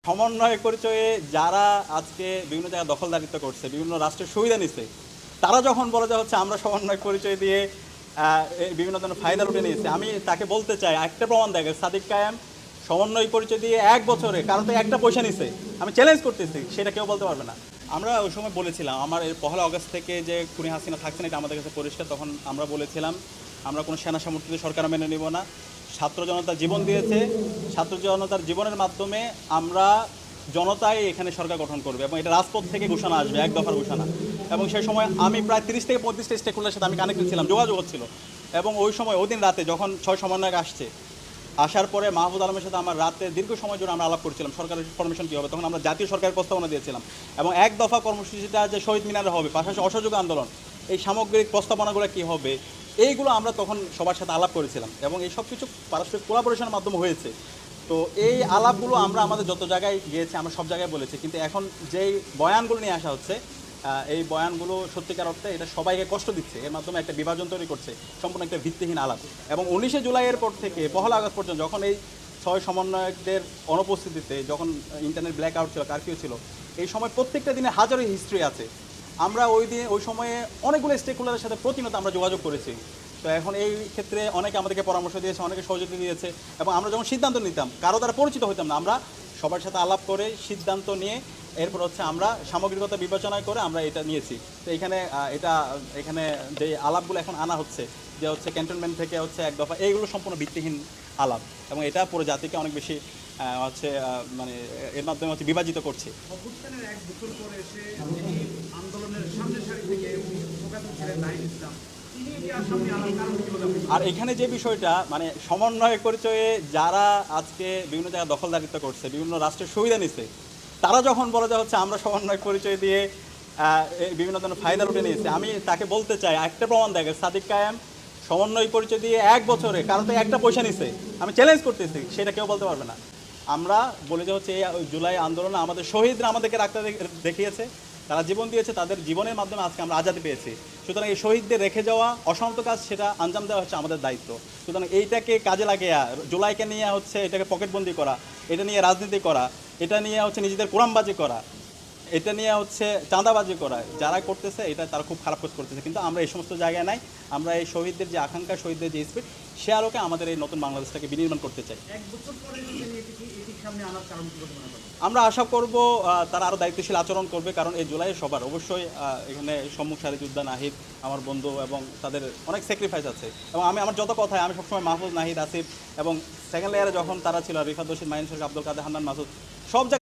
সমন্বয় পরিচয়ে যারা আজকে বিভিন্ন জায়গায় দখলদারিত্ব করছে, বিভিন্ন রাষ্ট্রের সুবিধা নিচ্ছে, তারা যখন বলে যে হচ্ছে আমরা সমন্বয় পরিচয় দিয়ে বিভিন্ন ধরনের ফায়দা লুটে নিয়েছে, আমি তাকে বলতে চাই একটা প্রমাণ দেখে সাদিক কায়েম সমন্বয় পরিচয় দিয়ে 1 বছরে কারণ তো একটা পয়সা নিছে। আমি চ্যালেঞ্জ করতেছি, সেটা কেউ বলতে পারবে না। আমরা ওই সময় বলেছিলাম আমার এর 1 আগস্ট থেকে যে খুনি হাসিনা থাকছেন এটা আমাদের কাছে পরিষ্কার। তখন আমরা বলেছিলাম আমরা কোনো সেনা সমর্থিত সরকার মেনে নেব না। ছাত্র জনতা জীবন দিয়েছে, ছাত্র জনতার জীবনের মাধ্যমে আমরা জনতাই এখানে সরকার গঠন করবে এবং এটা রাজপথ থেকে ঘোষণা আসবে, 1 দফার ঘোষণা। এবং সেই সময় আমি প্রায় 30 থেকে 35টা স্টেক হোল্ডারের সাথে আমি কানেক্টেড ছিলাম, যোগাযোগ হচ্ছিল। এবং ওই সময় ওই দিন রাতে যখন 6 সমন্বয়ক আসছে, আসার পরে মাহফুজ আলমের সাথে আমার রাতে দীর্ঘ সময় জুড়ে আমরা আলাপ করছিলাম সরকারের ফরমেশন কী হবে। তখন আমরা জাতীয় সরকারের প্রস্তাবনা দিয়েছিলাম এবং 1 দফা কর্মসূচিটা যে শহীদ মিনারে হবে, পাশাপাশি অসহযোগ আন্দোলন, এই সামগ্রিক প্রস্তাবনাগুলো কী হবে, এইগুলো আমরা তখন সবার সাথে আলাপ করেছিলাম এবং এই সব কিছু পারস্পরিক কোলাবোরেশনের মাধ্যমে হয়েছে। তো এই আলাপগুলো আমরা আমাদের যত জায়গায় গিয়েছি আমরা সব জায়গায় বলেছি, কিন্তু এখন যেই বয়ানগুলো নিয়ে আসা হচ্ছে এই বয়ানগুলো সত্যিকার অর্থে এটা সবাইকে কষ্ট দিচ্ছে, এর মাধ্যমে একটা বিভাজন তৈরি করছে, সম্পূর্ণ একটা ভিত্তিহীন আলাপ। এবং 19শে জুলাইয়ের পর থেকে 1 আগস্ট পর্যন্ত যখন এই 6 সমন্বয়কদের অনুপস্থিতিতে যখন ইন্টারনেট ব্ল্যাক আউট ছিল, কারফিউ ছিল, এই সময় প্রত্যেকটা দিনে হাজারো হিস্ট্রি আছে। আমরা ওই সময়ে অনেকগুলো স্টেক হোল্ডারের সাথে প্রতিনিয়ত আমরা যোগাযোগ করেছি। তো এখন এই ক্ষেত্রে অনেকে আমাদেরকে পরামর্শ দিয়েছে, অনেকে সহযোগিতা দিয়েছে এবং আমরা যখন সিদ্ধান্ত নিতাম কারো দ্বারা পরিচিত হইতাম না, আমরা সবার সাথে আলাপ করে সিদ্ধান্ত নিয়ে এরপর হচ্ছে আমরা সামগ্রিকতা বিবেচনা করে আমরা এটা নিয়েছি। তো এখানে যে আলাপগুলো এখন আনা হচ্ছে যে হচ্ছে ক্যান্টনমেন্ট থেকে হচ্ছে 1 দফা, এইগুলো সম্পূর্ণ ভিত্তিহীন আলাপ এবং এটা পুরো জাতিকে অনেক বেশি হচ্ছে মানে এর মাধ্যমে হচ্ছে বিভাজিত করছে। অভ্যুত্থানের 1 বছর পরে এসে যিনি আন্দোলনের সামনের সারি থেকে যোগাযোগ ছিলেন নাহিদ ইসলাম, তিনি কি আর সামনে আনার কারণ কি বলে? আর এখানে যে বিষয়টা মানে সমন্বয় পরিচয়ে যারা আজকে বিভিন্ন জায়গায় দখলদারিত্ব করছে, বিভিন্ন রাষ্ট্রের সুবিধা নিচ্ছে, তারা যখন বলে যে হচ্ছে আমরা সমন্বয় পরিচয় দিয়ে বিভিন্ন ধরনের ফায়দা লুটে নিয়েছে, আমি তাকে বলতে চাই একটা প্রমাণ দেখে সাদিক কায়েম সমন্বয় পরিচয় দিয়ে 1 বছরে কারণ তো একটা পয়সা নিছে। আমি চ্যালেঞ্জ করতেছি, সেটা কেউ বলতে পারবে না। আমরা বলে যে হচ্ছে এই জুলাই আন্দোলনে আমাদের শহীদরা আমাদেরকে রাখতে দেখিয়েছে, তারা জীবন দিয়েছে, তাদের জীবনের মাধ্যমে আজকে আমরা আজাদি পেয়েছি। সুতরাং এই শহীদদের রেখে যাওয়া অসমাপ্ত কাজ সেটা আঞ্জাম দেওয়া হচ্ছে আমাদের দায়িত্ব। সুতরাং এইটাকে কাজে লাগিয়ে জুলাইকে নিয়ে হচ্ছে এটাকে পকেটবন্দি করা, এটা নিয়ে রাজনীতি করা, এটা নিয়ে হচ্ছে নিজেদের কোরআনবাজি করা, এটা নিয়ে হচ্ছে চাঁদাবাজি করা, যারা করতেছে এটা তারা খুব খারাপ কাজ করতেছে। কিন্তু আমরা এই সমস্ত জায়গায় নাই, আমরা এই শহীদদের যে আকাঙ্ক্ষা, শহীদদের যে স্পিড, সে আলোকে আমাদের এই নতুন বাংলাদেশটাকে বিনির্মাণ করতে চাই। 1 বছর পরে এটি সামনে আনার কারণ কি বলে মনে করেন? আমরা আশা করব তারা আরও দায়িত্বশীল আচরণ করবে, কারণ এই জুলাই সবার অবশ্যই এখানে সম্মুখ সারি যোদ্ধা নাহিদ আমার বন্ধু এবং তাদের অনেক স্যাক্রিফাইস আছে। এবং আমার যত কথায় আমি সবসময় মাহফুজ, নাহিদ, আসিফ এবং সেকেন্ড লেয়ারে যখন তারা ছিল রিফাত রশিদ, মাহিন শরীফ, আব্দুল কাদের, হান্নান, মাসুদ, সব